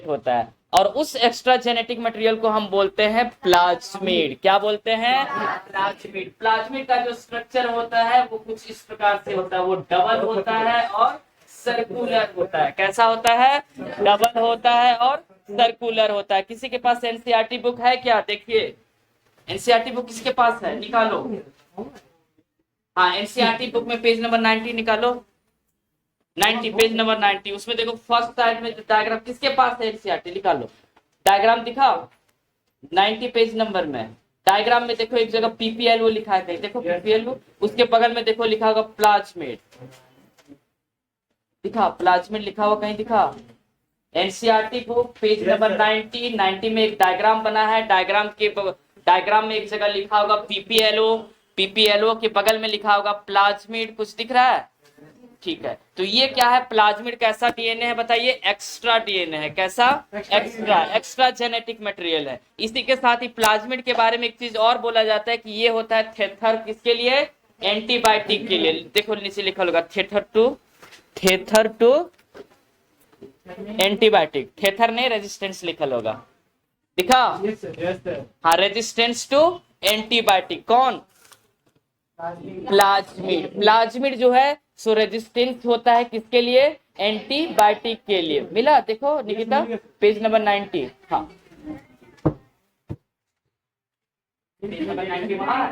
होता है, और उस एक्स्ट्रा जेनेटिक मटेरियल को हम बोलते हैं प्लाज्मिड। क्या बोलते हैं? प्लाज्मिड। प्लाज्मिड का जो स्ट्रक्चर होता है वो कुछ इस प्रकार से होता है, वो डबल होता है और सर्कुलर होता है। कैसा होता है? डबल होता है और सर्कुलर होता है। किसी के पास एनसीईआरटी बुक है क्या? देखिए, एनसीईआरटी बुक किसके पास है? निकालो। हाँ, एनसीईआरटी बुक में पेज नंबर 90 निकालो। 90, पेज नंबर 90, उसमें देखो फर्स्ट साइड में डायग्राम किसके पास है? एनसीईआरटी निकालो, डायग्राम दिखाओ। 90 पेज नंबर में डायग्राम में देखो एक जगह पीपीएलओ लिखा है, कहीं देखो पीपीएलओ, उसके बगल में देखो लिखा होगा प्लाज्मिड। दिखा, प्लाज्मिड लिखा हुआ कहीं दिखा? एनसीईआरटी बुक पेज नंबर 90, 90 में एक डायग्राम बना है, डायग्राम में एक जगह लिखा होगा पीपीएलओ, पीपीएलओ के बगल में लिखा होगा प्लाज्मिड। कुछ दिख रहा है? ठीक है, तो ये क्या है? प्लाज्मिड कैसा डीएनए है बताइए? एक्स्ट्रा डीएनए है। कैसा? एक्स्ट्रा जेनेटिक मटेरियल है। इसी के साथ ही प्लाज्मिड के बारे में एक चीज और बोला जाता है कि ये होता है थेथर, किसके लिए? एंटीबायोटिक के लिए। देखो नीचे लिखा होगा थेथर टू एंटीबायोटिक। थेथर ने रेजिस्टेंस लिखा होगा, दिखा? हाँ, रेजिस्टेंस टू एंटीबायोटिक। कौन? प्लाज्मिड। प्लाज्मिड जो है सो रेजिस्टेंस होता है किसके लिए? एंटीबायोटिक के लिए। मिला? देखो निकिता, पेज नंबर 90। हाँ, पेज नंबर 90 वहां,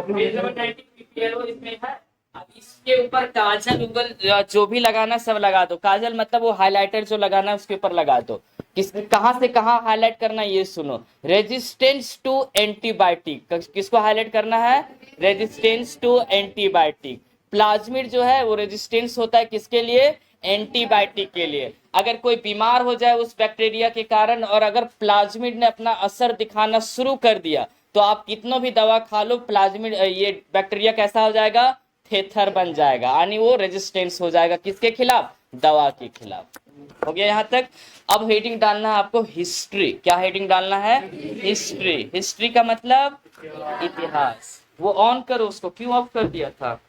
पेज नंबर 90 पीपीएलओ इसमें है। अब इसके ऊपर काजल उगल जो भी लगाना सब लगा दो। काजल मतलब वो हाइलाइटर जो लगाना है उसके ऊपर लगा दो। कहां से कहां हाईलाइट करना है ये सुनो। रेजिस्टेंस टू एंटीबायोटिक, किसको हाईलाइट करना है? Resistance to antibiotic. प्लाज्मिड जो है वो रेजिस्टेंस होता है किसके लिए? एंटीबायोटिक के लिए। अगर कोई बीमार हो जाए उस बैक्टीरिया के कारण और अगर प्लाज्मिड ने अपना असर दिखाना शुरू कर दिया तो आप कितनों भी दवा खा लो, प्लाज्मिड ये बैक्टीरिया कैसा हो जाएगा? थेथर बन जाएगा, यानी वो रेजिस्टेंस हो जाएगा किसके खिलाफ? दवा के खिलाफ। हो गया यहाँ तक? अब हेडिंग डालना है आपको हिस्ट्री। क्या हेडिंग डालना है? हिस्ट्री। हिस्ट्री का मतलब इतिहास। वो ऑन करो उसको, क्यों ऑफ कर दिया था?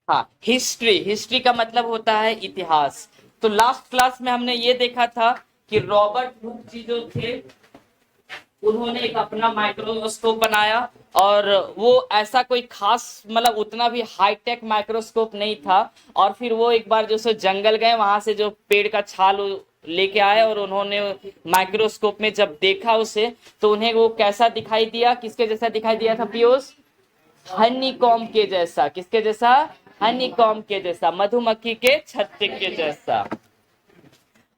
हाँ, हिस्ट्री। हिस्ट्री का मतलब होता है इतिहास। तो लास्ट क्लास में हमने ये देखा था कि रॉबर्ट हुक जी जो थे उन्होंने एक अपना माइक्रोस्कोप बनाया, और वो ऐसा कोई खास मतलब उतना भी हाईटेक माइक्रोस्कोप नहीं था। और फिर वो एक बार जो सो जंगल गए, वहां से जो पेड़ का छाल लेके आए और उन्होंने माइक्रोस्कोप में जब देखा उसे, तो उन्हें वो कैसा दिखाई दिया? किसके जैसा दिखाई दिया था पीयूष? हनी कॉम के जैसा। किसके जैसा? हनी कॉम के जैसा, मधुमक्खी के छत्ते के जैसा।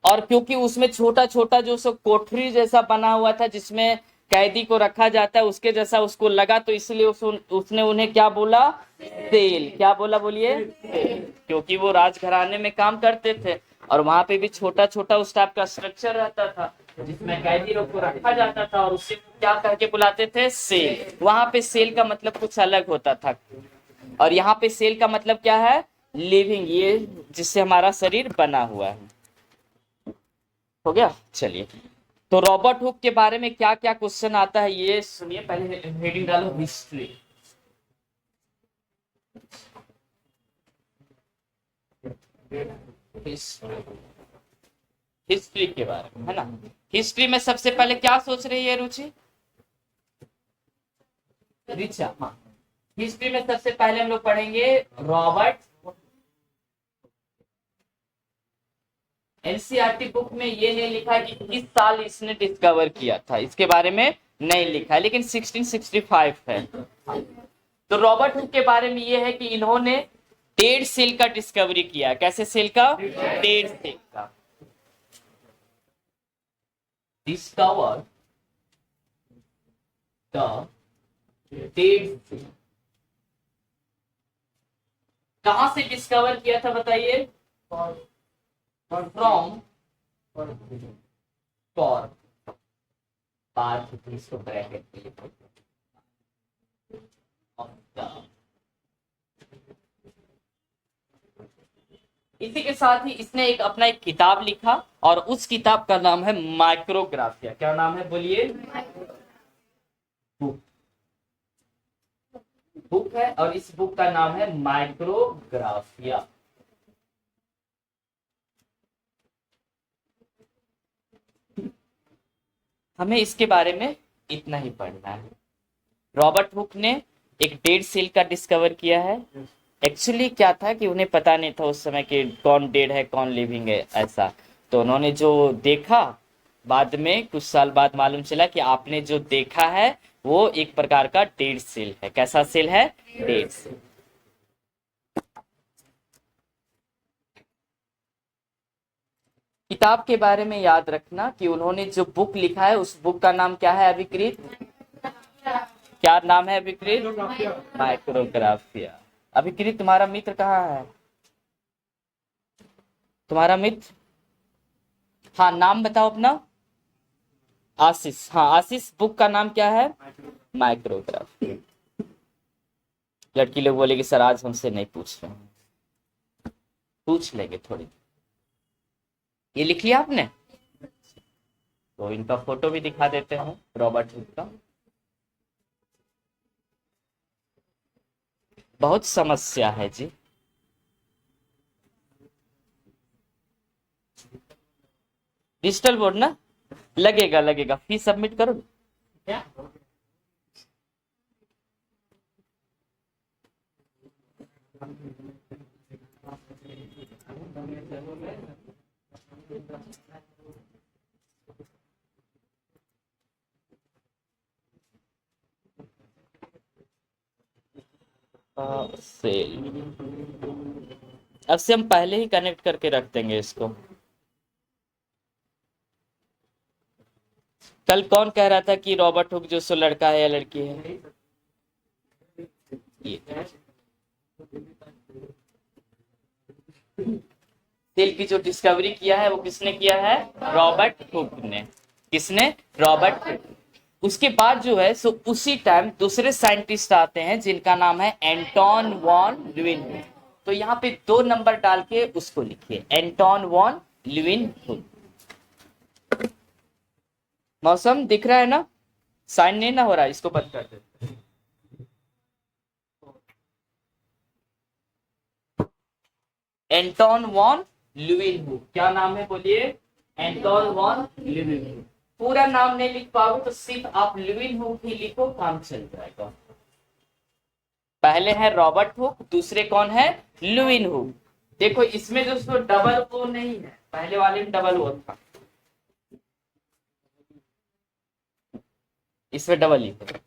और क्योंकि उसमें छोटा छोटा जो सो कोठरी जैसा बना हुआ था जिसमें कैदी को रखा जाता है, उसके जैसा उसको लगा, तो इसलिए उसने उन्हें क्या बोला? सेल। क्या बोला? बोलिए। सेल। क्योंकि वो राजघराने में काम करते थे और वहां पे भी छोटा छोटा उस टाइप का स्ट्रक्चर रहता था जिसमें कैदी लोग को रखा जाता था, और उससे क्या करके बुलाते थे? सेल। वहां पे सेल का मतलब कुछ अलग होता था, और यहाँ पे सेल का मतलब क्या है? लिविंग, ये जिससे हमारा शरीर बना हुआ है। हो गया? चलिए, तो रॉबर्ट हुक के बारे में क्या क्या क्वेश्चन आता है ये सुनिए। पहले हेडिंग डालो हिस्ट्री। हिस्ट्री के बारे में है ना। हिस्ट्री में सबसे पहले क्या सोच रही है रुचि? रिचा, हाँ। हिस्ट्री में सबसे पहले हम लोग पढ़ेंगे रॉबर्ट। एनसीईआरटी बुक में ये नहीं लिखा है कि किस साल इसने डिस्कवर किया था, इसके बारे में नहीं लिखा है, लेकिन 1665 है। तो रॉबर्ट हुक के बारे में ये है कि इन्होंने डेड सेल का डिस्कवरी किया। कैसे सेल का? डेड सेल का डिस्कवर द डेड सेल। कहां से डिस्कवर किया था बताइए? फ्रॉम फॉर पार्ट, इसको ब्रैकेट इसी के साथ ही इसने अपना एक किताब लिखा, और उस किताब का नाम है माइक्रोग्राफिया। क्या नाम है बोलिए? बुक है है और इस बुक का नाम है माइक्रोग्राफिया। हमें इसके बारे में इतना ही पढ़ना है। रॉबर्ट हुक ने एक डेड सेल का डिस्कवर किया है। एक्चुअली क्या था कि उन्हें पता नहीं था उस समय कि कौन डेड है कौन लिविंग है ऐसा। तो उन्होंने जो देखा, बाद में कुछ साल बाद मालूम चला कि आपने जो देखा है वो एक प्रकार का डेड सेल है। कैसा सेल है? Dead cell. किताब के बारे में याद रखना कि उन्होंने जो बुक लिखा है उस बुक का नाम क्या है अभिकृत? क्या नाम है अभिकृत? माइक्रोग्राफिया। अभिकृत तुम्हारा मित्र कहाँ है? तुम्हारा मित्र? हाँ नाम बताओ अपना। आशीष। हाँ आशीष, बुक का नाम क्या है? माइक्रोग्राफिया। लड़की लोग बोलेगी सर आज हमसे नहीं पूछ रहे हैं। पूछ लेंगे थोड़ी। ये लिख लिया आपने? तो इनका फोटो भी दिखा देते हैं रॉबर्ट हुक का। बहुत समस्या है जी। डिजिटल बोर्ड ना? लगेगा लगेगा, फीस सबमिट करो क्या? सेल। अब से हम पहले ही कनेक्ट करके रख देंगे इसको। कल कौन कह रहा था कि रॉबर्ट हुक जो सो लड़का है या लड़की है? ये सेल की जो डिस्कवरी किया है वो किसने किया है? रॉबर्ट हुक ने। किसने? Robert Hooke. उसके बाद जो है सो उसी टाइम दूसरे साइंटिस्ट आते हैं जिनका नाम है एंटोन वॉन ल्यूइनहुक। तो यहाँ पे 2 नंबर डाल के उसको लिखिए, एंटोन वॉन ल्यूइनहुक। मौसम दिख रहा है ना? साइन नहीं ना हो रहा, इसको बंद कर दे। Anton van ल्यूइनहुक। क्या नाम है बोलिए? Anton van Leeuwenhoek. पूरा नाम नहीं लिख पाओगे तो सिर्फ आप ल्यूइनहुक ही लिखो, काम चल जाएगा। पहले है रॉबर्ट हुक, दूसरे कौन है? ल्यूइनहुक। देखो इसमें जो डबल ओ नहीं है, पहले वाले में डबल ओ था, इसमें डबल ई है।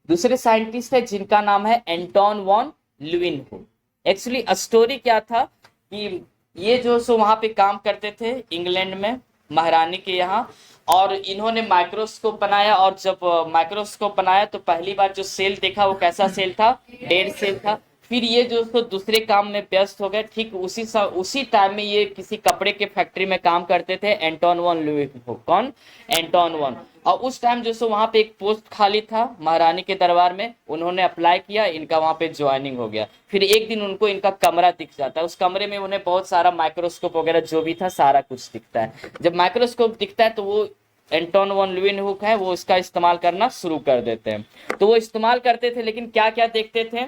दूसरे साइंटिस्ट है जिनका नाम है एंटोन वॉन ल्यूइनहुक। एक्चुअली स्टोरी क्या था कि ये जो सो वहां पे काम करते थे इंग्लैंड में, महारानी के यहाँ, और इन्होंने माइक्रोस्कोप बनाया। और जब माइक्रोस्कोप बनाया तो पहली बार जो सेल देखा वो कैसा सेल था? डेड सेल था। फिर ये जो सो दूसरे काम में व्यस्त हो गए। ठीक उसी टाइम में ये किसी कपड़े के फैक्ट्री में काम करते थे, एंटोन वॉन ल्यूइनहुक। कौन? Anton van. और उस टाइम जो सो वहां पे एक पोस्ट खाली था महारानी के दरबार में, उन्होंने अप्लाई किया, इनका वहां पे ज्वाइनिंग हो गया। फिर एक दिन उनको इनका कमरा दिख जाता है, उस कमरे में उन्हें बहुत सारा माइक्रोस्कोप वगैरह जो भी था सारा कुछ दिखता है। जब माइक्रोस्कोप दिखता है तो वो एंटोन वॉन ल्यूइनहुक है वो इसका इस्तेमाल करना शुरू कर देते हैं। तो वो इस्तेमाल करते थे, लेकिन क्या क्या देखते थे?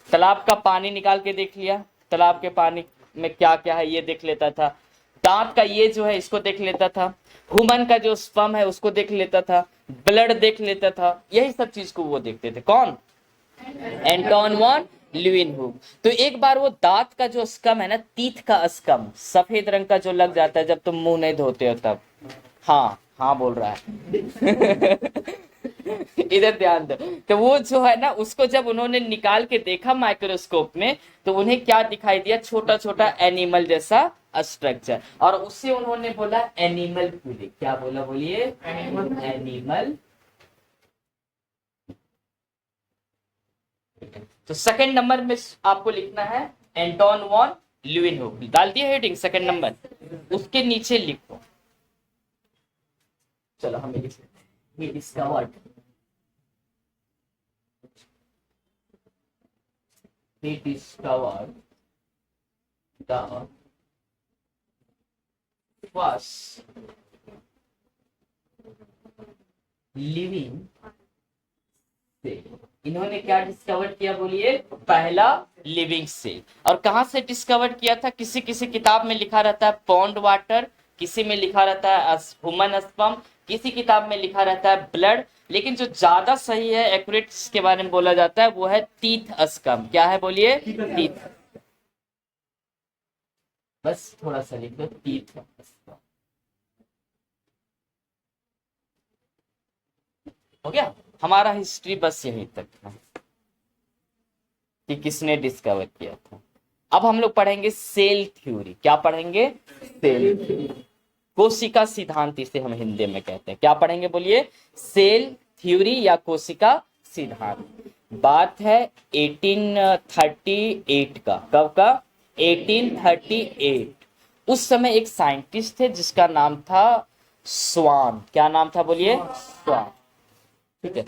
तालाब का पानी निकाल के देख लिया, तालाब के पानी में क्या क्या है ये देख लेता था। दांत का ये जो है इसको देख लेता था। ह्यूमन का जो स्पर्म है उसको देख लेता था। ब्लड देख लेता था। यही सब चीज को वो देखते थे। कौन? Anton van Leeuwenhoek. तो एक बार वो दांत का जो स्कम है ना, टीथ का स्कम सफेद रंग का जो लग जाता है जब तुम मुंह नहीं धोते हो तब। हाँ हाँ बोल रहा है। इधर ध्यान दो। तो वो जो है ना उसको जब उन्होंने निकाल के देखा माइक्रोस्कोप में तो उन्हें क्या दिखाई दिया? छोटा छोटा एनिमल जैसा स्ट्रक्चर। और उससे उन्होंने बोला एनिमल कूलिंग। क्या बोला बोलिए? एनिमल। तो सेकंड नंबर में आपको लिखना है एंटोन वॉन ल्यूइनहुक। डाल दिया हेडिंग सेकंड नंबर, उसके नीचे लिखो। चलो हमें लिख लेते हैं। He discovered the first living cell इन्होंने क्या डिस्कवर किया बोलिए? पहला लिविंग सेल। और कहां से डिस्कवर किया था? किसी किसी किताब में लिखा रहता है पॉन्ड वाटर, किसी में लिखा रहता है ह्यूमन स्पर्म, किसी किताब में लिखा रहता है ब्लड, लेकिन जो ज्यादा सही है, एक्यूरेट जिसके बारे में बोला जाता है वो है टीथ स्कम। क्या है बोलिए? टीथ। बस थोड़ा सा लिख दो, टीथ स्कम। हो गया हमारा हिस्ट्री, बस यहीं तक था कि किसने डिस्कवर किया था। अब हम लोग पढ़ेंगे सेल थ्योरी। क्या पढ़ेंगे? सेल थ्योरी, कोशिका सिद्धांत इसे हम हिंदी में कहते हैं। क्या पढ़ेंगे बोलिए? सेल थ्योरी या कोशिका सिद्धांत। बात है 1838 का। कब का? 1838। उस समय एक साइंटिस्ट थे जिसका नाम था स्वान। क्या नाम था बोलिए? स्वान। ठीक है,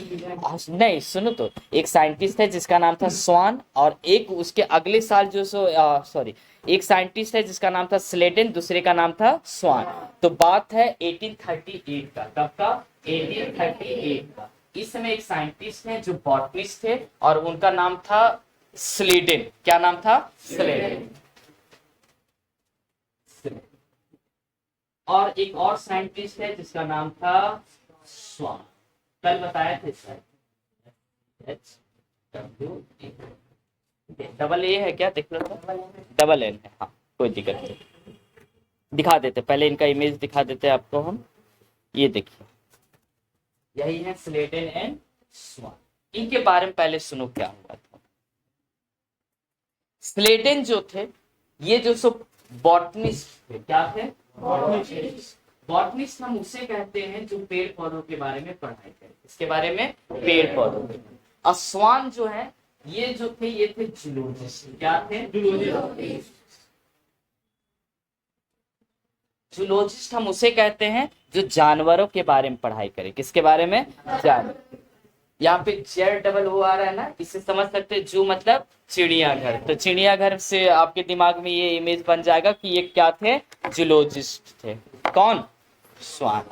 नहीं सुनो तो, एक साइंटिस्ट है जिसका नाम था स्वान, और एक उसके अगले साल जो सॉरी, एक साइंटिस्ट है जिसका नाम था स्लेडन, दूसरे का नाम था स्वान। तो बात है 1838 का। कब का? 1838 का। इस समय एक साइंटिस्ट है जो बॉटनिस्ट थे और उनका नाम था स्लेडन। क्या नाम था? स्लेडन। और एक और साइंटिस्ट है जिसका नाम था स्वान। कल बताया थे सर, डबल ए है क्या? देख लो तो, डबल एन है। हाँ कोई दिक्कत नहीं, दिखा देते, पहले इनका इमेज दिखा देते आपको हम। ये देखिए, यही है स्लेडन एंड स्वान। इनके बारे में पहले सुनो क्या हुआ था। स्लेडन जो थे, ये जो सो बॉटनिस्ट थे। क्या थे? बॉटनिस्ट। बॉटनिस्ट हम उसे कहते हैं जो पेड़ पौधों के बारे में पढ़ाई करे। इसके बारे में? पेड़ पौधों के। और स्वान जो है, ये जो थे, ये थे जूलॉजिस्ट। क्या थे? जूलॉजिस्ट हम उसे कहते हैं जो जानवरों के बारे में पढ़ाई करे। किसके बारे में? जानवर। यहाँ पे जेड डबल ओ आ रहा है ना, इससे समझ सकते हैं जू मतलब चिड़ियाघर। तो चिड़ियाघर से आपके दिमाग में ये इमेज बन जाएगा कि ये क्या थे? जूलॉजिस्ट थे। कौन? स्वान।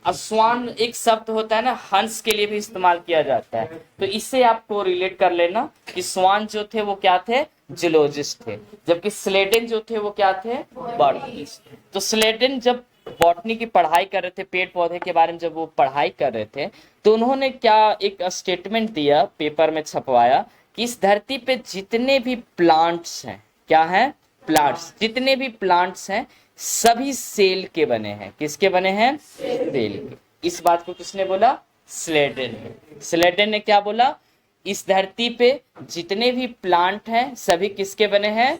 अब स्वान एक शब्द होता है ना, हंस के लिए भी इस्तेमाल किया जाता है, तो इससे आपको रिलेट कर लेना कि स्वान जो थे वो क्या थे? जूलॉजिस्ट थे। जबकि स्लेडन जो थे वो क्या थे? बॉटनिस्ट। तो स्लेडन जब बॉटनी की पढ़ाई कर रहे थे, पेड़ पौधे के बारे में जब वो पढ़ाई कर रहे थे, तो उन्होंने क्या एक स्टेटमेंट दिया, पेपर में छपवाया कि इस धरती पे जितने भी प्लांट्स हैं, क्या हैं? प्लांट्स। जितने भी प्लांट्स हैं सभी सेल के बने हैं। किसके बने हैं? सेल के। इस बात को किसने बोला? स्लेडन ने। स्लेडन ने क्या बोला? इस धरती पे जितने भी प्लांट हैं सभी किसके बने हैं?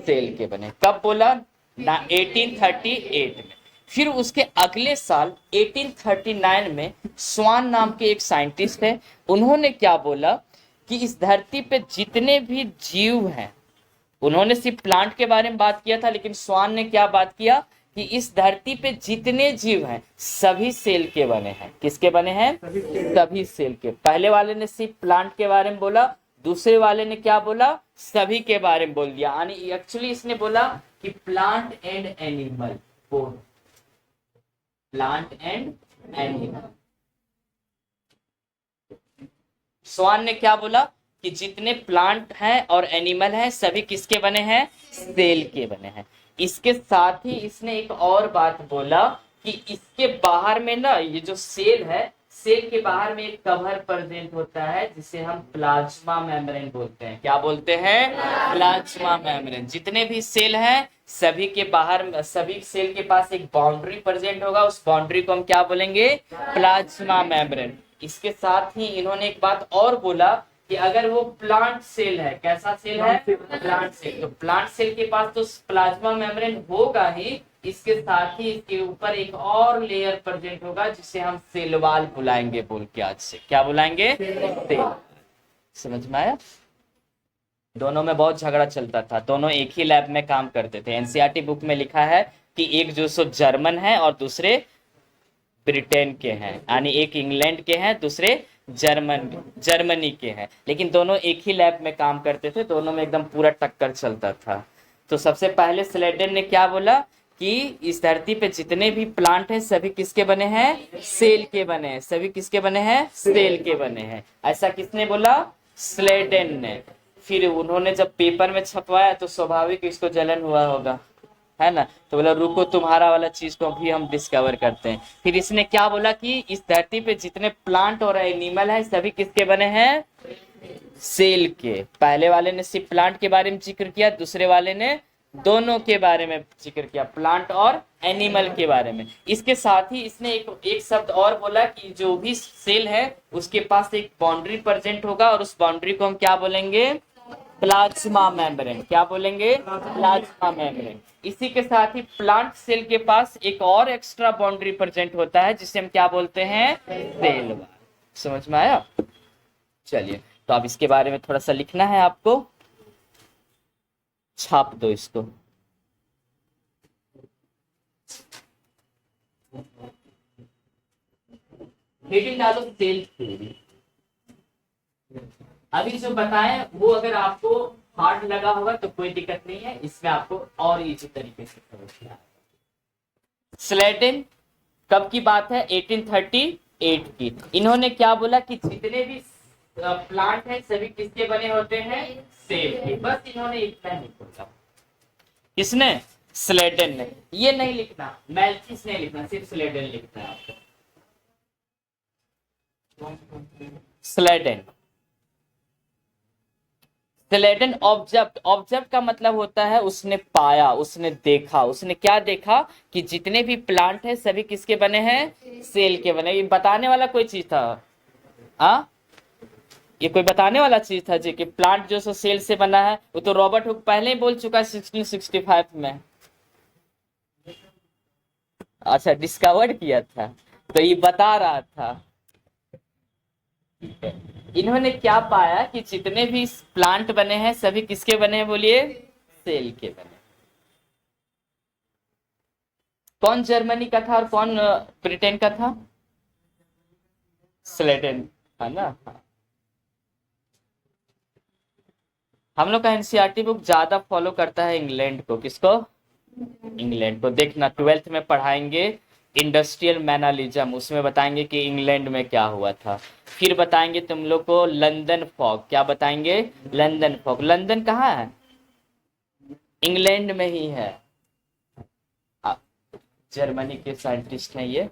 सेल के बने। कब बोला? 1838 में। फिर उसके अगले साल 1839 में स्वान नाम के एक साइंटिस्ट है, उन्होंने क्या बोला कि इस धरती पे जितने भी जीव हैं, उन्होंने सिर्फ प्लांट के बारे में बात किया था, लेकिन स्वान ने क्या बात किया कि इस धरती पे जितने जीव हैं सभी सेल के बने हैं। किसके बने हैं? सभी सेल के। पहले वाले ने सिर्फ प्लांट के बारे में बोला, दूसरे वाले ने क्या बोला? सभी के बारे में बोल दिया। यानी एक्चुअली इसने बोला कि plant and animal, plant and animal. Schwann ने क्या बोला कि जितने प्लांट हैं और एनिमल हैं सभी किसके बने हैं? सेल के बने हैं। इसके साथ ही इसने एक और बात बोला कि इसके बाहर में ना, ये जो सेल है, सेल के बाहर में एक कवर प्रेजेंट होता है जिसे हम प्लाज्मा मेम्ब्रेन बोलते हैं। क्या बोलते हैं? Plasma membrane. जितने भी सेल हैं सभी के बाहर, सभी सेल के पास एक बाउंड्री प्रेजेंट होगा, उस बाउंड्री को हम क्या बोलेंगे? Plasma membrane. इसके साथ ही इन्होंने एक बात और बोला कि अगर वो प्लांट सेल है, कैसा सेल है? Plant cell. तो प्लांट सेल के पास तो प्लाज्मा मेम्ब्रेन होगा ही, इसके साथ ही इसके ऊपर एक और लेयर प्रेजेंट होगा जिसे हम सेल वॉल बुलाएंगे। बोल के आज से क्या बुलाएंगे? सेल। समझ में आया? दोनों में बहुत झगड़ा चलता था, दोनों एक ही लैब में काम करते थे। एनसीईआरटी बुक में लिखा है कि एक जो सो जर्मन है और दूसरे ब्रिटेन के हैं, यानी एक इंग्लैंड के हैं, दूसरे जर्मनी के हैं, लेकिन दोनों एक ही लैब में काम करते थे। दोनों में एकदम पूरा टक्कर चलता था। तो सबसे पहले स्लेडन ने क्या बोला कि इस धरती पे जितने भी प्लांट हैं सभी किसके बने हैं? सेल के बने हैं। सभी किसके बने हैं? सेल के बने हैं। ऐसा किसने बोला? स्लेडेन ने। फिर उन्होंने जब पेपर में छपवाया तो स्वाभाविक इसको जलन हुआ होगा, है ना, तो बोला रुको तुम्हारा वाला चीज को भी हम डिस्कवर करते हैं। फिर इसने क्या बोला कि इस धरती पे जितने प्लांट और एनिमल हैं सभी किसके बने हैं, सेल के। पहले वाले ने सिर्फ प्लांट के बारे में जिक्र किया, दूसरे वाले ने दोनों के बारे में जिक्र किया, प्लांट और एनिमल के बारे में। इसके साथ ही इसने एक शब्द और बोला कि जो भी सेल है उसके पास एक बाउंड्री प्रेजेंट होगा और उस बाउंड्री को हम क्या बोलेंगे, प्लाज्मा मेम्ब्रेन। क्या बोलेंगे, प्लाज्मा मेम्ब्रेन। इसी के साथ ही प्लांट सेल के पास एक और एक्स्ट्रा बाउंड्री प्रेजेंट होता है जिसे हम क्या बोलते हैं, सेल वॉल। समझ में आया? चलिए, तो अब इसके बारे में थोड़ा सा लिखना है आपको, छाप दो इसको। हेडिंग डालो सेल थ्योरी। अभी जो बताएं वो अगर आपको हार्ड लगा होगा तो कोई दिक्कत नहीं है, इसमें आपको और इजी तरीके से समझना है। स्लेडेन कब की बात है, 1838 की। इन्होंने क्या बोला कि जितने भी प्लांट है सभी किसके बने होते हैं, सेल के। बस इन्होंने इतना नहीं बोला। किसने, स्लेडेन ने। ये नहीं लिखना, मैल्थिस नहीं लिखना, सिर्फ स्लेडेन लिखना है आपको। स्लेडेन। स्लेडेन ऑब्जर्व, ऑब्जर्व का मतलब होता है उसने पाया, उसने देखा। उसने क्या देखा कि जितने भी प्लांट है सभी किसके बने हैं, सेल के बने। ये बताने वाला कोई चीज था, हाँ, ये कोई बताने वाला चीज था जी कि प्लांट जो सो सेल से बना है। वो तो रॉबर्ट हुक पहले ही बोल चुका है 1665 में। अच्छा, डिस्कवर किया था तो ये बता रहा था। इन्होंने क्या पाया कि जितने भी प्लांट बने हैं सभी किसके बने हैं, बोलिए, सेल के बने। कौन जर्मनी का था और कौन ब्रिटेन का था, स्लेडेन, है ना। हाँ। हम लोग का एनसीईआरटी बुक ज्यादा फॉलो करता है इंग्लैंड को। किसको, इंग्लैंड को। देखना 12th में पढ़ाएंगे इंडस्ट्रियल मैनलिज्म, उसमें बताएंगे कि इंग्लैंड में क्या हुआ था। फिर बताएंगे तुम लोग को लंदन फॉग। क्या बताएंगे, लंदन फॉग। लंदन कहाँ है, इंग्लैंड में ही है। जर्मनी के साइंटिस्ट हैं ये,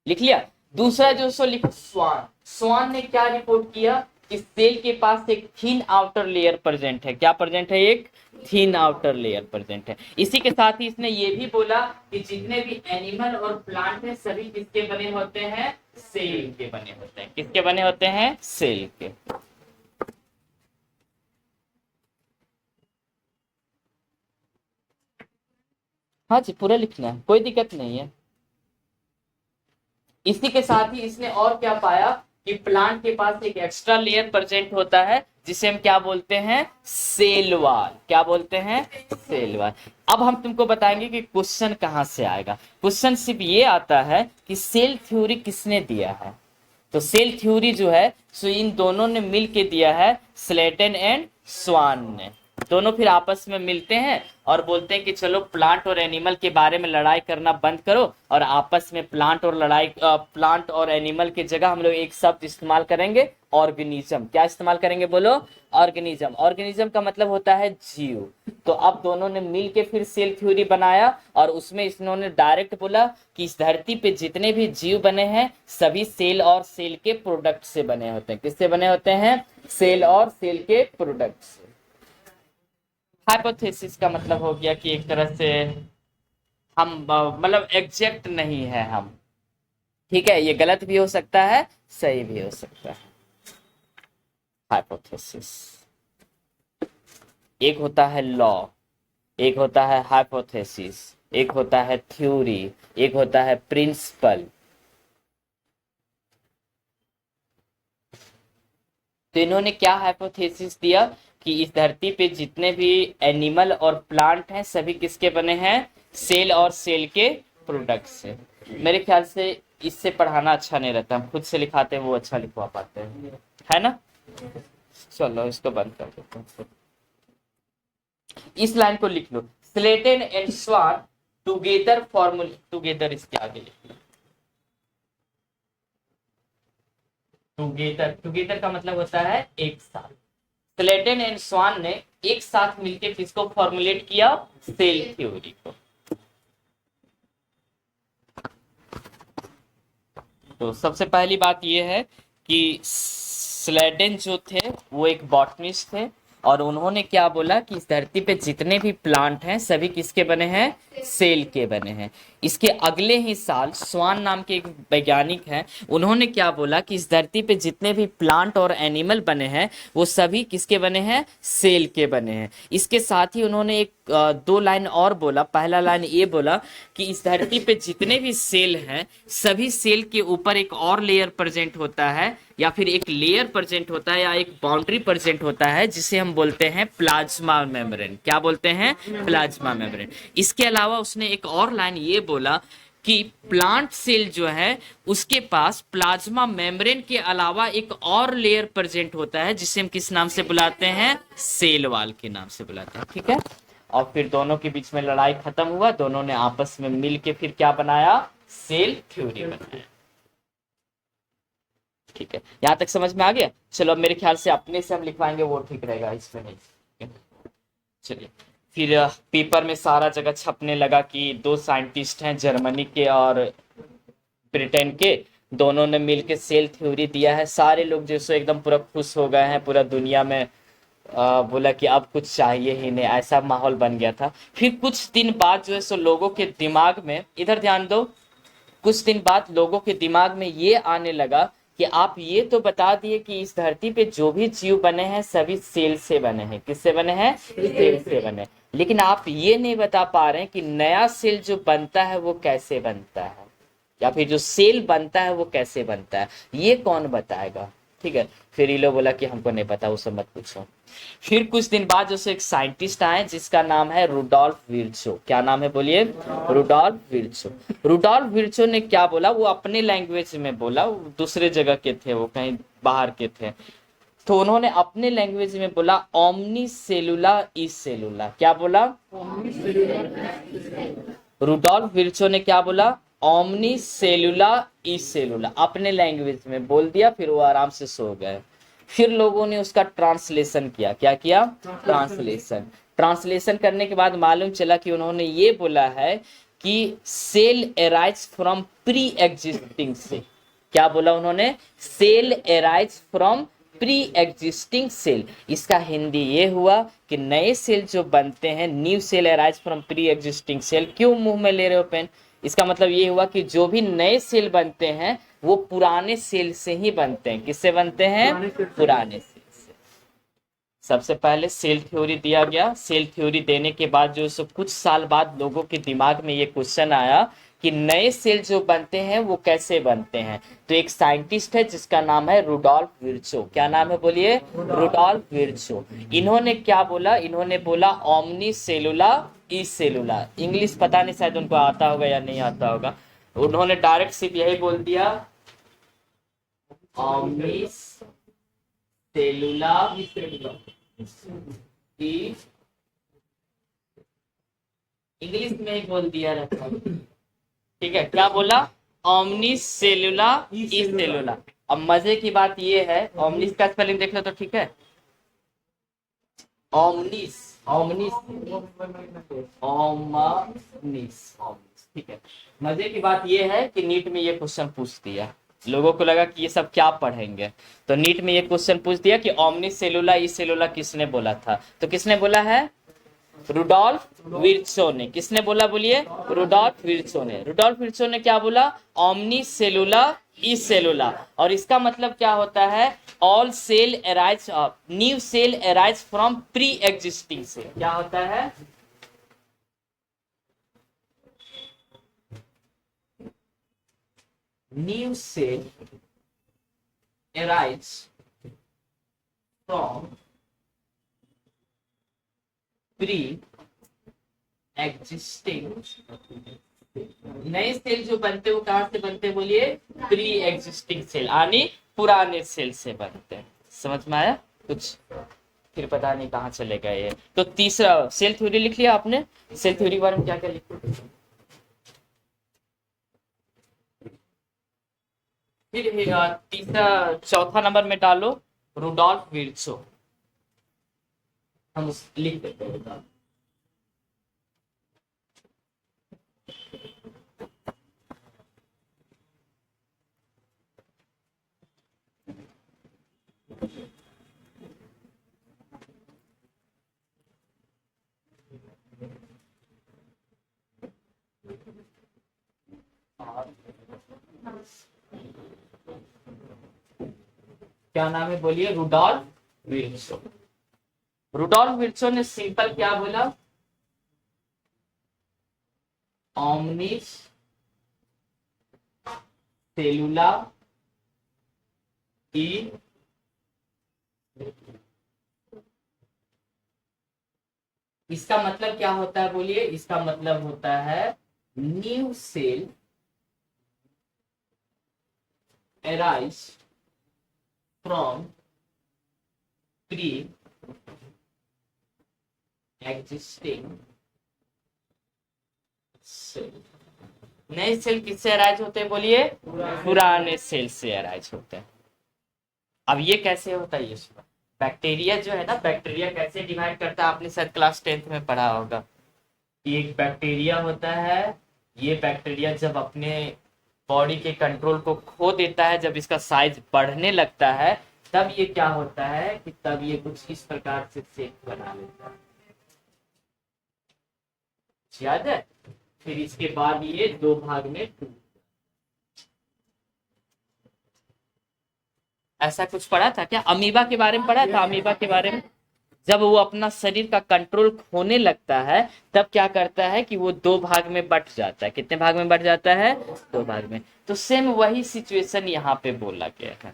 लिख लिया। दूसरा जो सो लिखो स्वान। स्वान ने क्या रिपोर्ट किया कि सेल के पास एक थीन आउटर लेयर प्रेजेंट है। क्या प्रेजेंट है, एक थीन आउटर लेयर प्रेजेंट है। इसी के साथ ही इसने ये भी बोला कि जितने भी एनिमल और प्लांट है सभी किसके बने होते हैं, सेल के बने होते हैं। किसके बने होते हैं, सेल के। हाँ जी, पूरा लिखना है, कोई दिक्कत नहीं है। इसी के साथ ही इसने और क्या पाया कि प्लांट के पास एक एक्स्ट्रा लेयर प्रेजेंट होता है जिसे हम क्या बोलते हैं, सेल वॉल। क्या बोलते हैं, सेल वॉल। अब हम तुमको बताएंगे कि क्वेश्चन कहां से आएगा। क्वेश्चन सिर्फ ये आता है कि सेल थ्योरी किसने दिया है। तो सेल थ्योरी जो है सो इन दोनों ने मिल के दिया है, स्लेटन एंड स्वान ने। दोनों फिर आपस में मिलते हैं और बोलते हैं कि चलो प्लांट और एनिमल के बारे में लड़ाई करना बंद करो और आपस में प्लांट और एनिमल की जगह हम लोग एक शब्द इस्तेमाल करेंगे, ऑर्गेनिज्म। क्या इस्तेमाल करेंगे, बोलो, ऑर्गेनिज्म। ऑर्गेनिज्म का मतलब होता है जीव। तो अब दोनों ने मिल के फिर सेल थ्योरी बनाया और उसमें इन्होंने डायरेक्ट बोला कि इस धरती पे जितने भी जीव बने हैं सभी सेल और सेल के प्रोडक्ट से बने होते हैं। किससे बने होते हैं, सेल और सेल के प्रोडक्ट से। हाइपोथेसिस का मतलब हो गया कि एक तरह से हम मतलब एग्जैक्ट नहीं है हम, ठीक है, ये गलत भी हो सकता है सही भी हो सकता है। हाइपोथेसिस एक होता है लॉ, एक होता है हाइपोथेसिस, एक होता है थ्योरी, एक होता है प्रिंसिपल। तो इन्होंने क्या हाइपोथेसिस दिया कि इस धरती पे जितने भी एनिमल और प्लांट हैं सभी किसके बने हैं, सेल और सेल के प्रोडक्ट से। मेरे ख्याल से इससे पढ़ाना अच्छा नहीं रहता, हम खुद से लिखाते हैं वो अच्छा लिखवा पाते हैं, है ना। चलो इसको बंद कर देते हैं। इस लाइन को लिख लो, Schleiden and Schwann together formula, together इसके आगे लिख लो। टुगेदर, टुगेदर का मतलब होता है एक साथ। स्लेटन एंड स्वान ने एक साथ मिलकर किसको फॉर्मुलेट किया? सेल थ्योरी को। तो सबसे पहली बात यह है कि स्लेडन जो थे वो एक बॉटनिस्ट थे, और उन्होंने क्या बोला कि इस धरती पे जितने भी प्लांट हैं सभी किसके बने हैं? सेल के बने हैं। इसके अगले ही साल स्वान नाम के एक वैज्ञानिक हैं, उन्होंने क्या बोला कि इस धरती पे जितने भी प्लांट और एनिमल बने हैं वो सभी किसके बने हैं? सेल के बने हैं। इसके साथ ही उन्होंने एक दो लाइन और बोला। पहला लाइन ये बोला कि इस धरती पे जितने भी सेल हैं सभी सेल के ऊपर एक और लेयर प्रेजेंट होता है, या फिर एक लेयर प्रेजेंट होता है, या एक बाउंड्री प्रेजेंट होता है, जिसे हम बोलते हैं प्लाज्मा मेम्ब्रेन। क्या बोलते हैं? Plasma membrane. इसके अलावा उसने एक और लाइन ये बोला कि प्लांट सेल जो है उसके पास प्लाज्मा मेम्ब्रेन के अलावा एक और लेयर प्रेजेंट होता है, जिसे हम किस नाम से बुलाते हैं? सेल वॉल के नाम से बुलाते हैं। ठीक है। और फिर दोनों के बीच में लड़ाई खत्म हुआ, दोनों ने आपस में मिल के फिर क्या बनाया? सेल थ्योरी बनाया। ठीक है, यहां तक समझ में आ गया? चलो अब मेरे ख्याल से अपने से हम लिखवाएंगे वो ठीक रहेगा, इसमें नहीं। चलिए फिर पेपर में सारा जगह छपने लगा कि दो साइंटिस्ट हैं जर्मनी के और ब्रिटेन के, दोनों ने मिलकर सेल थ्योरी दिया है। सारे लोग जो सो एकदम पूरा खुश हो गए हैं, पूरा दुनिया में बोला कि अब कुछ चाहिए ही नहीं, ऐसा माहौल बन गया था। फिर कुछ दिन बाद जो है सो लोगों के दिमाग में, इधर ध्यान दो, कुछ दिन बाद लोगों के दिमाग में ये आने लगा कि आप ये तो बता दिए कि इस धरती पे जो भी जीव बने हैं सभी सेल से बने हैं। किससे बने हैं? सेल से बने। लेकिन आप ये नहीं बता पा रहे हैं कि नया सेल जो बनता है वो कैसे बनता है, या फिर जो सेल बनता है वो कैसे बनता है, ये कौन बताएगा? ठीक है। फिर ये लोग बोला कि हमको नहीं पता, वो सब मत पूछो। फिर कुछ दिन बाद जो एक साइंटिस्ट आए जिसका नाम है रुडोल्फ विर्चो। क्या नाम है बोलिए? Rudolf Virchow. रुडोल्फ विर्चो ने क्या बोला? वो अपने लैंग्वेज में बोला, वो दूसरे जगह के थे, वो कहीं बाहर के थे। तो उन्होंने अपने लैंग्वेज में बोला ओमनी सेलुला ई सेलुला। क्या बोला? रुडोल्फ विर्चो ने क्या बोला? ओमनी सेलुला ई सेलुला, अपने लैंग्वेज में बोल दिया। फिर वो आराम से सो गए। फिर लोगों ने उसका ट्रांसलेशन किया। क्या किया? ट्रांसलेशन। ट्रांसलेशन करने के बाद मालूम चला कि उन्होंने ये बोला है कि cell arise from pre existing cell. क्या बोला उन्होंने? Cell arise from pre existing cell. इसका हिंदी ये हुआ कि नए सेल जो बनते हैं, new cell arise from pre existing cell. क्यों मुंह में ले रहे हो पेन? इसका मतलब ये हुआ कि जो भी नए सेल बनते हैं वो पुराने सेल से ही बनते हैं। किससे बनते हैं? पुराने सेल से। सबसे पहले सेल थ्योरी दिया गया। सेल थ्योरी देने के बाद जो सो कुछ साल बाद लोगों के दिमाग में ये क्वेश्चन आया कि नए सेल जो बनते हैं वो कैसे बनते हैं। तो एक साइंटिस्ट है जिसका नाम है रुडोल्फ विर्चो। क्या नाम है बोलिए? Rudolf Virchow. इन्होंने क्या बोला? इन्होंने बोला ओमनी सेलुला ई सेलुला। इंग्लिश पता नहीं, शायद उनको आता होगा या नहीं आता होगा। उन्होंने डायरेक्ट सिर्फ यही बोल दिया ओमनी सेलुला ई, इंग्लिश में ही बोल दिया रहता। ठीक है, क्या बोला? ओमनी सेलुला ई सेलुला। अब मजे की बात ये है, ओमनिस का स्पेलिंग देख लो तो ठीक है। ओमनिस, ओमनिस, ओमनिस, ठीक है। मजे की बात ये है कि नीट में ये क्वेश्चन पूछ दिया। लोगों को लगा कि ये सब क्या पढ़ेंगे, तो नीट में ये क्वेश्चन पूछ दिया कि ओमनिस सेलुला ई सेलुला किसने बोला था? तो किसने बोला है? रुडोल्फ विर्चो ने। किसने बोला बोलिए? रुडोल्फ विर्चो ने। रुडोल्फ विर्चो ने क्या बोला? ओमनी सेलुला ई सेलुला। और इसका मतलब क्या होता है? All cell arise, new cell arise from pre existing cell. क्या होता है? New cell arise from pre existing. नए सेल जो बनते वो कहां से बनते बोलिए? प्री एग्जिस्टिंग सेल, यानी पुराने सेल से बनते हैं। समझ में आया कुछ? फिर पता नहीं कहाँ चले गए ये। तो तीसरा सेल थ्योरी लिख लिया आपने। सेल थ्योरी के बारे में क्या क्या लिखा? फिर तीसरा चौथा नंबर में डालो रुडोल्फ विर्चो। हम लिख देते हैं रुडोल्फ। क्या नाम है बोलिए? Rudolf Virchow. रुडोल्फ विर्चो ने सिंपल क्या बोला? ओमनिस सेलुला ई इसका मतलब क्या होता है बोलिए? इसका मतलब होता है new cell arise from pre-existing cell. नए सेल किससे अराइज होते हैं बोलिए? पुराने सेल से अराइज होते हैं। अब ये कैसे होता है? ये बैक्टीरिया जो है ना, बैक्टीरिया कैसे डिवाइड करता है आपने शायद क्लास 10th में पढ़ा होगा। एक बैक्टीरिया होता है, ये बैक्टीरिया जब अपने बॉडी के कंट्रोल को खो देता है, जब इसका साइज बढ़ने लगता है, तब ये क्या होता है कि तब ये कुछ इस प्रकार से सेल बना लेता है। याद है? फिर इसके बाद ये दो भाग में टूट। ऐसा कुछ पढ़ा था क्या? अमीबा के बारे में पढ़ा था? अमीबा के बारे में जब वो अपना शरीर का कंट्रोल खोने लगता है, तब क्या करता है कि वो दो भाग में बट जाता है। कितने भाग में बट जाता है? दो भाग में। तो सेम वही सिचुएशन यहाँ पे बोला गया है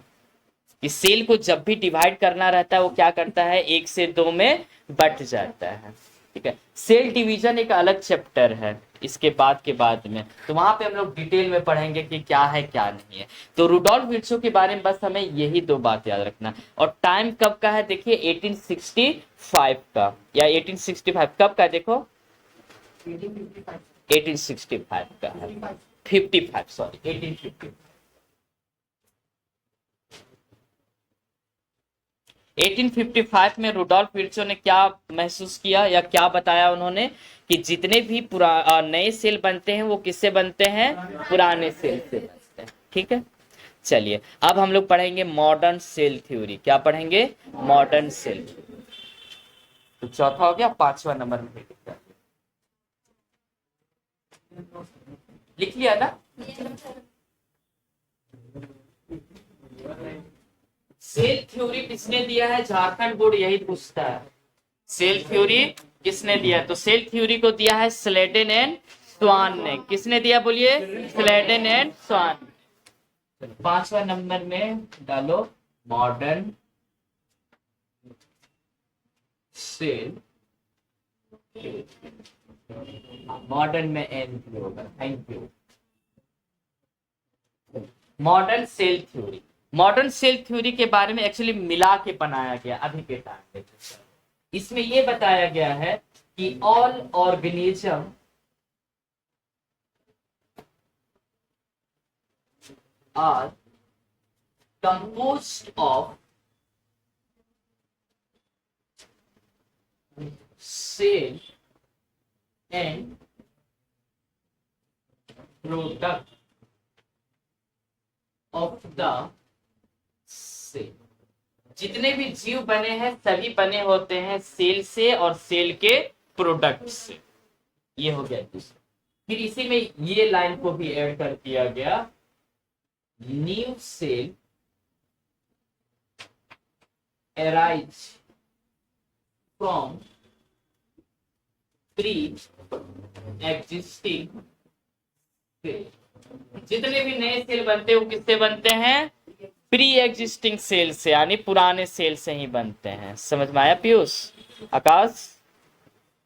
कि सेल को जब भी डिवाइड करना रहता है, वो क्या करता है? एक से दो में बट जाता है। ठीक है, सेल डिवीजन एक अलग चैप्टर है इसके बाद में, तो वहां पे हम लोग डिटेल में पढ़ेंगे कि क्या है क्या नहीं है। तो रुडोल्फ विर्चो के बारे में बस हमें यही दो बात याद रखना। और टाइम कब का है देखिए? 1865 का, या 1865 कब का है देखो? 1865 का है। 55 सॉरी 1850। 1855 में रुडोल्फ विर्चो ने क्या महसूस किया या क्या बताया उन्होंने कि जितने भी नए सेल बनते हैं वो किससे बनते हैं? पुराने सेल से बनते हैं। ठीक है, चलिए अब हम लोग पढ़ेंगे मॉडर्न सेल थ्योरी। क्या पढ़ेंगे? Modern cell theory. तो चौथा हो गया, पांचवा नंबर में लिख लिया ना? सेल थ्योरी किसने दिया है? झारखंड बोर्ड यही पूछता है। सेल थ्योरी किसने दिया? तो सेल थ्योरी को दिया है स्लेडन एंड स्वान ने। किसने दिया बोलिए? Schleiden and Schwann. पांचवा नंबर में डालो मॉडर्न सेल। मॉडर्न में एन होगा। Thank you. Modern cell theory. Modern cell theory के बारे में एक्चुअली मिला के बनाया गया अभी के टाइम पे। इसमें यह बताया गया है कि all organism are composed of cell and product of the cell. जितने भी जीव बने हैं सभी बने होते हैं सेल से और सेल के प्रोडक्ट से। ये हो गया दूसरा। फिर इसी में ये लाइन को भी ऐड कर दिया गया, new cell arise from pre existing cell. जितने भी नए सेल बनते हैं वो किससे बनते हैं? प्री एग्जिस्टिंग सेल से, यानी पुराने सेल से ही बनते हैं। समझ में आया पीयूष? आकाश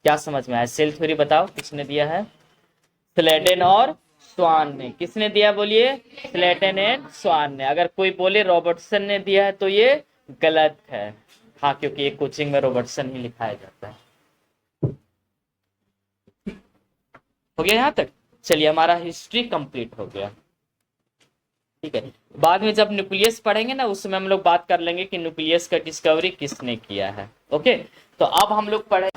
क्या समझ में आया? सेल थ्योरी बताओ किसने दिया है? स्लेडन और स्वान ने। किसने दिया बोलिए? स्लेडन एंड स्वान ने। अगर कोई बोले रॉबर्टसन ने दिया है तो ये गलत है। हाँ, क्योंकि एक कोचिंग में रॉबर्टसन ही लिखाया जाता है। हो गया यहां तक? चलिए हमारा हिस्ट्री कंप्लीट हो गया। ठीक है, बाद में जब न्यूक्लियस पढ़ेंगे ना उसमें हम लोग बात कर लेंगे कि न्यूक्लियस का डिस्कवरी किसने किया है। ओके, तो अब हम लोग पढ़े,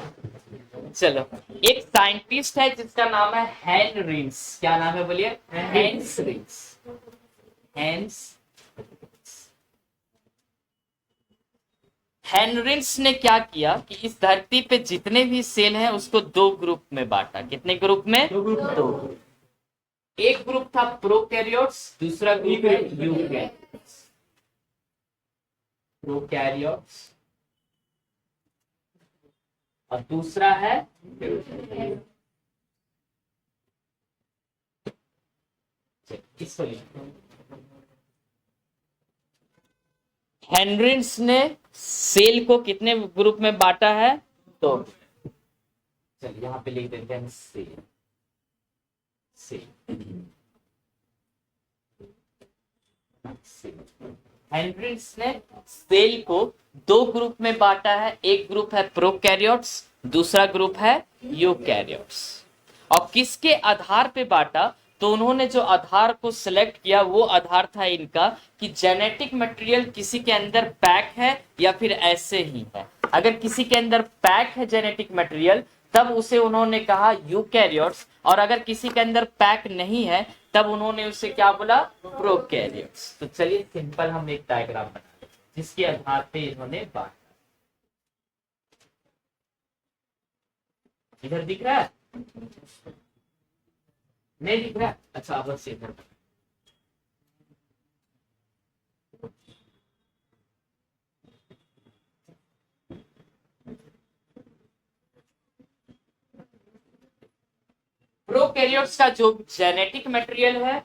चलो, एक साइंटिस्ट है जिसका नाम है हेनरिन्स। क्या नाम है बोलिए? हेनरिन्स। हेंस हेनरिन्स ने क्या किया कि इस धरती पे जितने भी सेल हैं उसको दो ग्रुप में बांटा। कितने ग्रुप में? दो। एक ग्रुप था प्रोकैरियोट्स, दूसरा ग्रुप है यूकैरियोट्स। प्रोकैरियोट्स और दूसरा है किसको लिखो। हेनरिन्स ने सेल को कितने ग्रुप में बांटा है? तो चलिए यहां पे लिख देते हैं सेल। हेनरिन्स ने सेल को दो ग्रुप में बांटा है। एक ग्रुप है प्रोकैरियोट्स, दूसरा ग्रुप है यूकैरियोट्स। और किसके आधार पे बांटा? तो उन्होंने जो आधार को सिलेक्ट किया वो आधार था इनका कि जेनेटिक मटेरियल किसी के अंदर पैक है या फिर ऐसे ही है। अगर किसी के अंदर पैक है जेनेटिक मटेरियल तब उसे उन्होंने कहा यूकैरियोट्स, और अगर किसी के अंदर पैक नहीं है तब उन्होंने उसे क्या बोला? प्रोकैरियोट्स। तो चलिए सिंपल हम एक डायग्राम बना जिसके आधार पे इन्होंने बांटा। इधर दिख रहा है? नहीं दिख रहा? अच्छा, अब से इधर प्रोकैरियोट्स का जो जेनेटिक मटेरियल है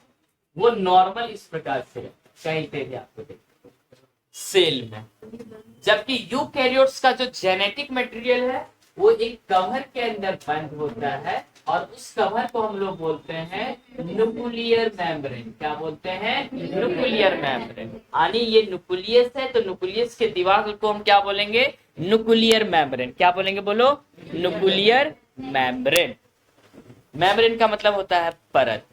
वो नॉर्मल इस प्रकार से है, कहीं पे भी आपको देखो सेल में। जबकि यूकैरियोट्स का जो जेनेटिक मटेरियल है वो एक कवर के अंदर बंद होता है और उस कवर को हम लोग बोलते हैं न्यूक्लियर मेम्ब्रेन। क्या बोलते हैं? Nuclear membrane. यानी ये न्यूक्लियस है तो न्यूक्लियस के दीवार को हम क्या बोलेंगे? Nuclear membrane. क्या बोलेंगे? बोलो, न्यूक्लियर मेम्ब्रेन। मेम्ब्रेन का मतलब होता है परत।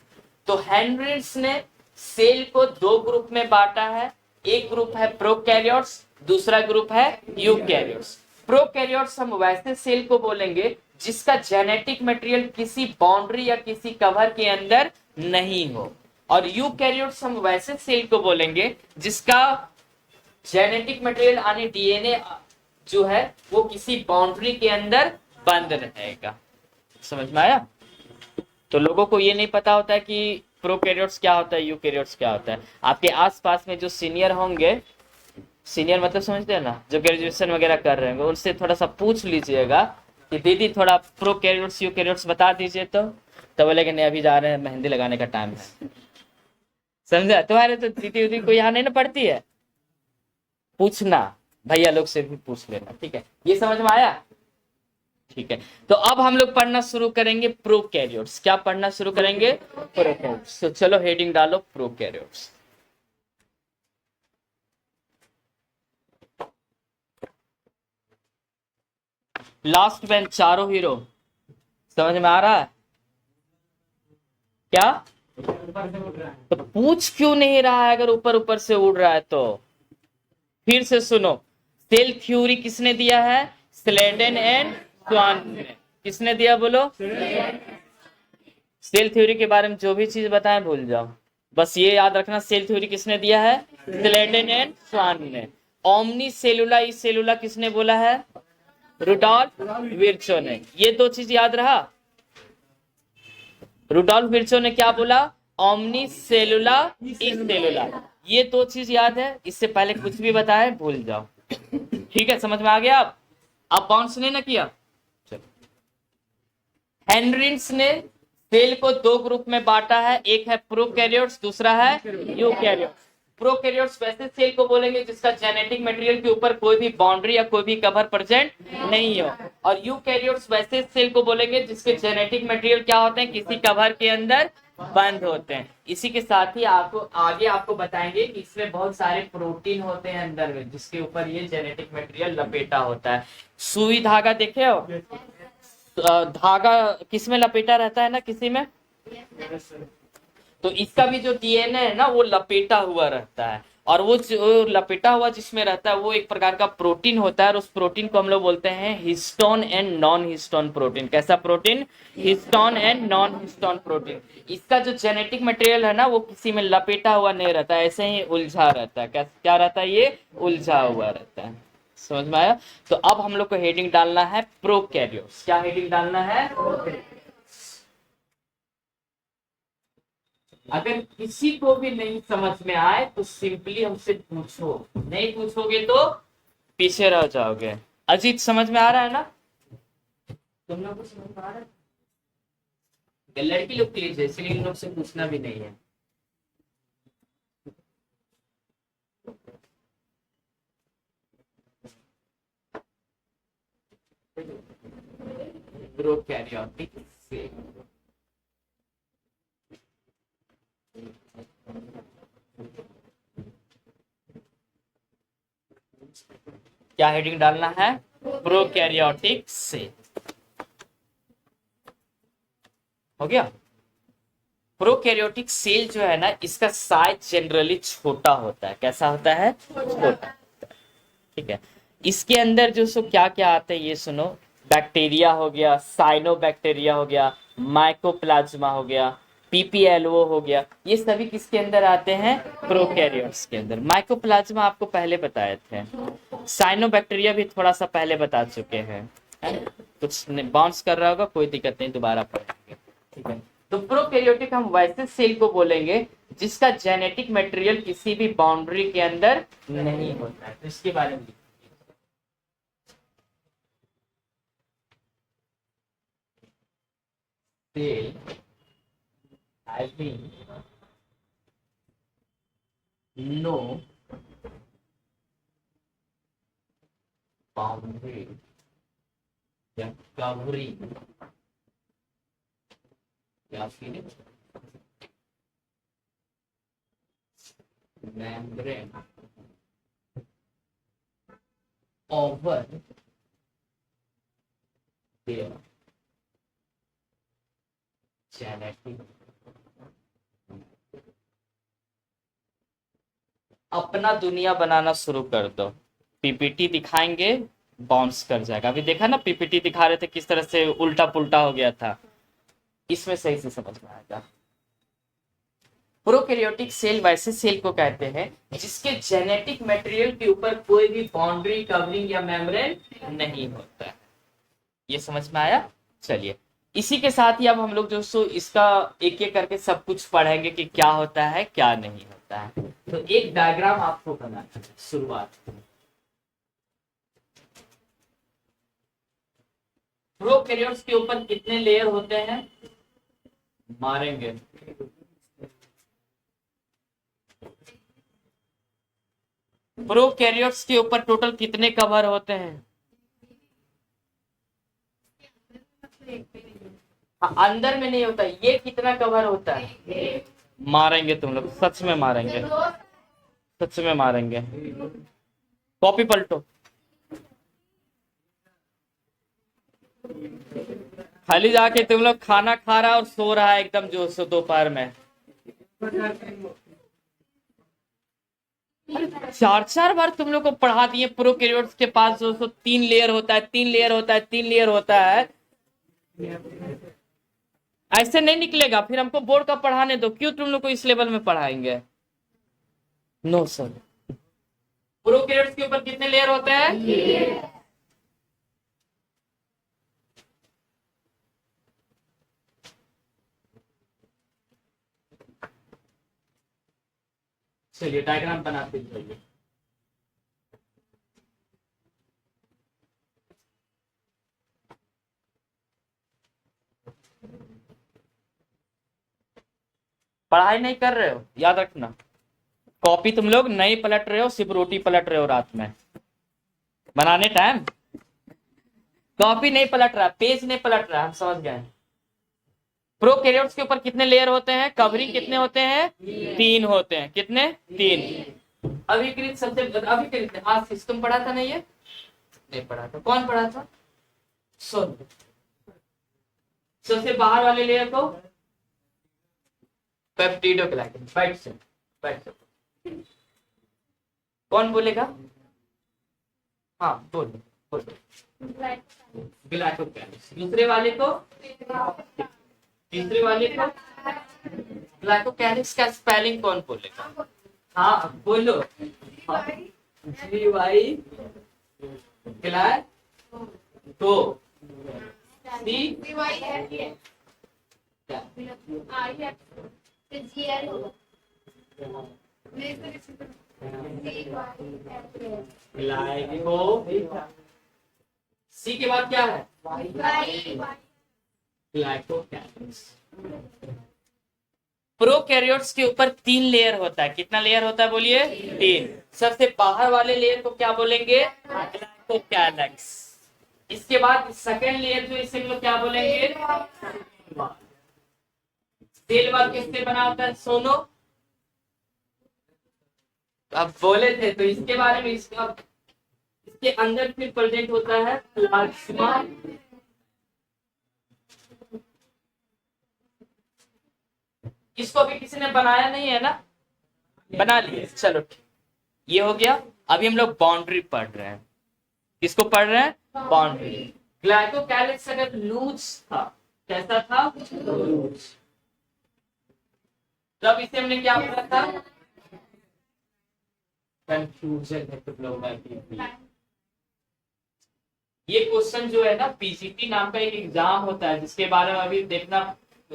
तो हेनरिन्स ने सेल को दो ग्रुप में बांटा है। एक ग्रुप है प्रोकैरियोट्स, दूसरा ग्रुप है यूकैरियोट्स। प्रोकैरियोट्स हम वैसे सेल को बोलेंगे जिसका जेनेटिक मटेरियल किसी बाउंड्री या किसी कवर के अंदर नहीं हो, और यूकैरियोट्स हम वैसे सेल को बोलेंगे जिसका जेनेटिक मटेरियल यानी डीएनए जो है वो किसी बाउंड्री के अंदर बंद रहेगा। समझ में आया? तो लोगों को ये नहीं पता होता है कि प्रोकैरियोट्स क्या होता है, यूकैरियोट्स क्या होता है। आपके आसपास में जो सीनियर होंगे, सीनियर मतलब समझते हैं ना, जो ग्रेजुएशन वगैरह कर रहे होंगे, उनसे थोड़ा सा पूछ लीजिएगा कि दीदी थोड़ा प्रोकैरियोट्स यूकैरियोट्स बता दीजिए। तो बोले कि नहीं अभी जा रहे हैं, मेहंदी लगाने का टाइम है। समझा? तुम्हारे तो दीदी उदी को यहाँ नहीं ना पड़ती है, पूछना, भैया लोग से भी पूछ लेना। ठीक है, ये समझ में आया? ठीक है, तो अब हम लोग पढ़ना शुरू करेंगे प्रोकैरियोट्स। क्या पढ़ना शुरू करेंगे? प्रोकैरियोट्स। तो चलो हेडिंग डालो प्रोकैरियोट्स। लास्ट बेंच चारों हीरो, समझ में आ रहा है क्या? तो पूछ क्यों नहीं रहा है अगर ऊपर ऊपर से उड़ रहा है तो? फिर से सुनो, सेल थ्योरी किसने दिया है? स्लेडन एंड स्वान ने। किसने दिया बोलो? सेल थ्योरी के बारे में जो भी चीज बताएं भूल जाओ, बस ये याद रखना सेल थ्योरी किसने दिया है? स्लेडन एंड स्वान ने। ओमनी सेलुला ई सेलुला किसने बोला है? रुडॉल्फ विर्चो ने। ये दो चीज याद रहा। रुडॉल्फ विर्चो ने क्या बोला? ओमनी सेलुला ई सेलुला। ये दो चीज याद है, इससे पहले कुछ भी बताए भूल जाओ। ठीक है, समझ में आ गया? आप बाउंस नहीं ना किया? हेनरिन्स ने सेल को दो ग्रुप में बांटा है। एक है प्रोकैरियोट्स, दूसरा है यूकैरियोट्स। प्रोकैरियोट्स वैसे सेल को बोलेंगे जिसका जेनेटिक मटेरियल के ऊपर कोई भी बाउंड्री या कोई भी कवर प्रेजेंट नहीं हो, और यूकैरियोट्स वैसे सेल को बोलेंगे जिसके जेनेटिक मटेरियल क्या होते हैं? किसी कवर के अंदर बंद होते हैं। इसी के साथ ही आपको बताएंगे कि इसमें बहुत सारे प्रोटीन होते हैं अंदर में जिसके ऊपर ये जेनेटिक मटेरियल लपेटा होता है। सुई धागा देखे हो? धागा किसमें लपेटा रहता है ना, किसी में? तो इसका भी जो डीएनए है ना वो लपेटा हुआ रहता है, और वो जो लपेटा हुआ जिसमें रहता है वो एक प्रकार का प्रोटीन होता है, और उस प्रोटीन को हम लोग बोलते हैं histone and non histone protein. कैसा protein? Histone and non histone protein. इसका जो जेनेटिक मटेरियल है ना वो किसी में लपेटा हुआ नहीं रहता है, ऐसे ही उलझा रहता है। क्या रहता है? ये उलझा हुआ रहता है। समझ में आया? तो अब हम लोग को हेडिंग डालना है प्रोकैरियोट्स। क्या हेडिंग डालना है? अगर किसी को भी नहीं समझ में आए तो सिंपली हमसे पूछो, नहीं पूछोगे तो पीछे रह जाओगे। अजीत समझ में आ रहा है ना? तुम लोग को समझ में आ रहा है? लड़की लोग के लिए इसलिए इन लोग से पूछना भी नहीं है। Prokaryotic cell. क्या हेडिंग डालना है? Prokaryotic cell. हो गया? प्रोकैरियोटिक सेल जो है ना इसका साइज जनरली छोटा होता है। कैसा होता है? छोटा। ठीक है। इसके अंदर जो सो क्या क्या आता है ये सुनो। बैक्टीरिया हो गया, साइनोबैक्टीरिया हो गया, माइकोप्लाज्मा हो गया, पीपीएलओ हो गया, ये सभी किसके अंदर आते हैं? प्रोकैरियोट्स के अंदर। माइकोप्लाज्मा आपको पहले बताए थे, साइनोबैक्टीरिया भी थोड़ा सा पहले बता चुके हैं। कुछ बाउंस कर रहा होगा, कोई दिक्कत नहीं, दोबारा पढ़ेंगे। ठीक है। तो प्रोकैरियोटिक हम वैसे सेल को बोलेंगे जिसका जेनेटिक मटेरियल किसी भी बाउंड्री के अंदर नहीं होता है। तो इसके बारे में सेल having no boundary या covering या फिर membrane over their genetic। अपना दुनिया बनाना शुरू कर दो। पीपीटी दिखाएंगे, बाउंस कर जाएगा। अभी देखा ना पीपीटी दिखा रहे थे किस तरह से उल्टा पुल्टा हो गया था, इसमें सही से समझ में आएगा। प्रोकैरियोटिक सेल वैसे सेल को कहते हैं जिसके जेनेटिक मटेरियल के ऊपर कोई भी बाउंड्री, कवरिंग या मेम्ब्रेन नहीं होता है। ये समझ में आया? चलिए, इसी के साथ ही अब हम लोग जो सो इसका एक एक करके सब कुछ पढ़ेंगे कि क्या होता है क्या नहीं होता है। तो एक डायग्राम आपको बनाना है शुरुआत। प्रोकैरियोट्स के ऊपर कितने लेयर होते हैं? मारेंगे। प्रोकैरियोट्स के ऊपर टोटल कितने कवर होते हैं? हाँ, अंदर में नहीं होता। ये कितना कवर होता है? मारेंगे तुम लोग, सच में मारेंगे, सच में मारेंगे। कॉपी पलटो। खाली जाके तुम लोग खाना खा रहा और सो रहा है एकदम जोश से दोपहर में। चार चार बार तुम लोग को पढ़ा दिए प्रोकैरियोट्स के पास जो सो 3 लेयर होता है, 3 लेयर होता है, 3 लेयर होता है। ऐसे नहीं निकलेगा, फिर हमको बोर्ड का पढ़ाने दो। क्यों तुम लोग को इस लेवल में पढ़ाएंगे? No sir. प्रोकैरियोट्स के ऊपर कितने लेयर होते हैं? चलिए डायग्राम बनाते हैं। पढ़ाई नहीं कर रहे हो, याद रखना। कॉपी तुम लोग नहीं पलट रहे हो, सिर्फ रोटी पलट रहे हो रात में बनाने टाइम। कॉपी नहीं पलट रहा, पेज नहीं पलट रहा, हम समझ गए। प्रोकैरियोट्स के ऊपर कितने लेयर होते हैं? कवरिंग कितने होते हैं? 3 होते हैं। कितने? 3। अभिकृत सबसे अभिकृत आज सिस्टम पढ़ा था ना? ये नहीं पढ़ा था। कौन पढ़ा था? सुन, सबसे बाहर वाले लेयर को पेप्टिडोग्लाइकन। बैठ से बैठ से। कौन बोलेगा? हाँ बोलो बोलो। ग्लाइकोकैलिक्स। दूसरे वाले को, तीसरे वाले को ग्लाइकोकैलिक्स का स्पेलिंग कौन बोलेगा? हाँ बोलो। GY ग्लाइको सी ग्लाइको। सी के बाद क्या है? ग्लाइकोकैलिक्स। प्रोकैरियोट्स के ऊपर 3 लेयर होता है। कितना लेयर होता है बोलिए? 3। सबसे बाहर वाले लेयर को क्या बोलेंगे? ग्लाइकोकैलिक्स। इसके बाद सेकेंड लेयर जो इसे हम लोग क्या बोलेंगे? सेल वॉल किससे बना होता है? सोनो अब बोले थे तो इसके बारे में, इसके अंदर फिर प्रेजेंट होता है प्लाज्मा। इसको अभी किसी ने बनाया नहीं है ना? बना लिए, चलो ठीक। ये हो गया। अभी हम लोग बाउंड्री पढ़ रहे हैं। किसको पढ़ रहे हैं? बाउंड्री। ग्लाइकोकैलिक्स अगर लूज था, कैसा था? लूज। तब इसे हमने क्या पढ़ा था? कंफ्यूजन है तुम लोगों का। ये क्वेश्चन जो है ना, पीजीटी नाम का एक एग्जाम होता है जिसके बारे में अभी देखना,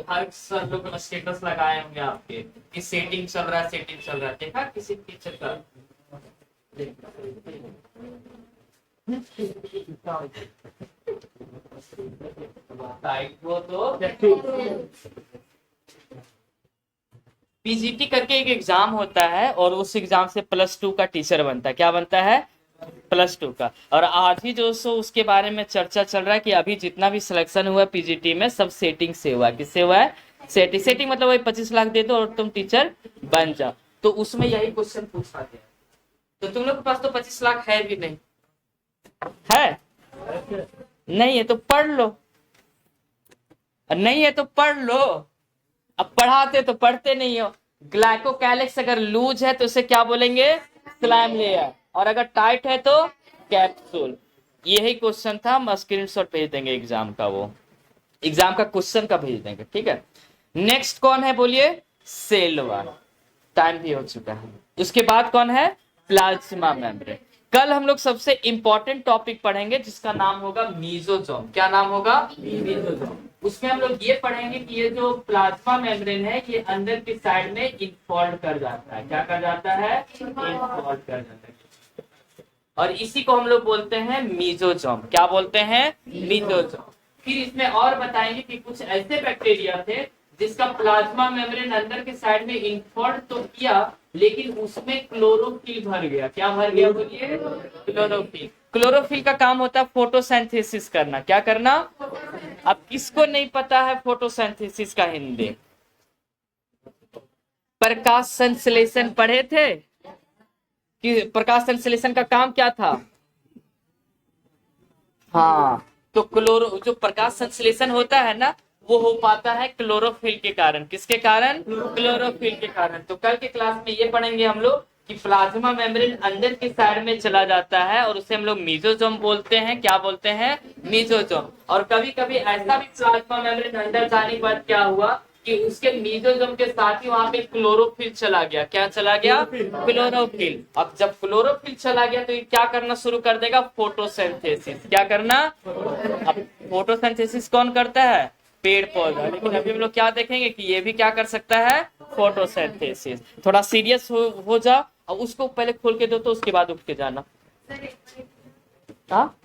हर सर लोग स्टेटस लगाए होंगे आपके कि सेटिंग चल रहा है, सेटिंग चल रहा है। देखा किसी टीचर का? तो पीजीटी करके एक एग्जाम होता है और उस एग्जाम से +2 का टीचर बनता है। क्या बनता है? +2 का। और आज ही जो सो उसके बारे में चर्चा चल रहा है कि अभी जितना भी सिलेक्शन हुआ है पीजीटी में, सब सेटिंग से हुआ है। किससे हुआ है? सेटिंग। सेटिंग मतलब वही 25 लाख दे दो और तुम टीचर बन जाओ। तो उसमें यही क्वेश्चन पूछा गया। तो तुम लोग के पास तो 25 लाख है भी नहीं है? नहीं है तो पढ़ लो, नहीं है तो पढ़ लो। अब पढ़ाते तो पढ़ते नहीं हो। ग्लाइकोकैलिक्स अगर लूज है तो उसे क्या बोलेंगे? Slime layer. और अगर टाइट है तो कैप्सूल। यही क्वेश्चन था। हम स्क्रीनशॉट भेज देंगे एग्जाम का, वो एग्जाम का क्वेश्चन का भेज देंगे, ठीक है। नेक्स्ट कौन है बोलिए? Cell wall. टाइम भी हो चुका है। उसके बाद कौन है? Plasma membrane. कल हम लोग सबसे इंपॉर्टेंट टॉपिक पढ़ेंगे जिसका नाम होगा मीजोजोम। क्या नाम होगा? मीजोजोम। उसमें हम लोग ये पढ़ेंगे कि ये जो प्लाज्मा मेम्ब्रेन है ये अंदर की साइड में इनफोल्ड कर जाता है। क्या कर जाता है? इनफोल्ड कर जाता है। और इसी को हम लोग बोलते हैं मीजोजोम। क्या बोलते हैं? मीजोजोम। फिर इसमें और बताएंगे कि कुछ ऐसे बैक्टीरिया थे जिसका प्लाज्मा मेम्ब्रेन अंदर के साइड में इनफोल्ड तो किया, लेकिन उसमें क्लोरोफिल भर गया। क्या भर गया बोलिए? क्लोरोफिल। क्लोरोफिल का काम होता है फोटोसिंथेसिस करना। क्या करना? अब किसको नहीं पता है फोटोसिंथेसिस का हिंदी? प्रकाश संश्लेषण पढ़े थे कि प्रकाश संश्लेषण का काम क्या था? हाँ, तो जो प्रकाश संश्लेषण होता है ना, वो हो पाता है क्लोरोफिल के कारण। किसके कारण? क्लोरोफिल के कारण। तो कल के क्लास में ये पढ़ेंगे हम लोग कि प्लाज्मा मेम्ब्रेन अंदर की साइड में चला जाता है और उसे हम लोग मीजोजोम बोलते हैं। क्या बोलते हैं? मीजोजोम। और कभी कभी ऐसा भी प्लाज्मा मेम्ब्रेन अंदर जाने के बाद क्या हुआ कि उसके मीजोजोम के साथ ही वहां पे क्लोरोफिल चला गया। क्या चला गया? क्लोरोफिल। अब जब क्लोरोफिल चला गया तो ये क्या करना शुरू कर देगा? फोटोसिंथेसिस। क्या करना? अब फोटोसिंथेसिस कौन करता है? पेड़ पौधा। लेकिन अभी हम लोग क्या देखेंगे कि ये भी क्या कर सकता है? फोटोसिंथेसिस। थोड़ा सीरियस हो जाओ और उसको पहले खोल के दो तो उसके बाद उठ के जाना। हाँ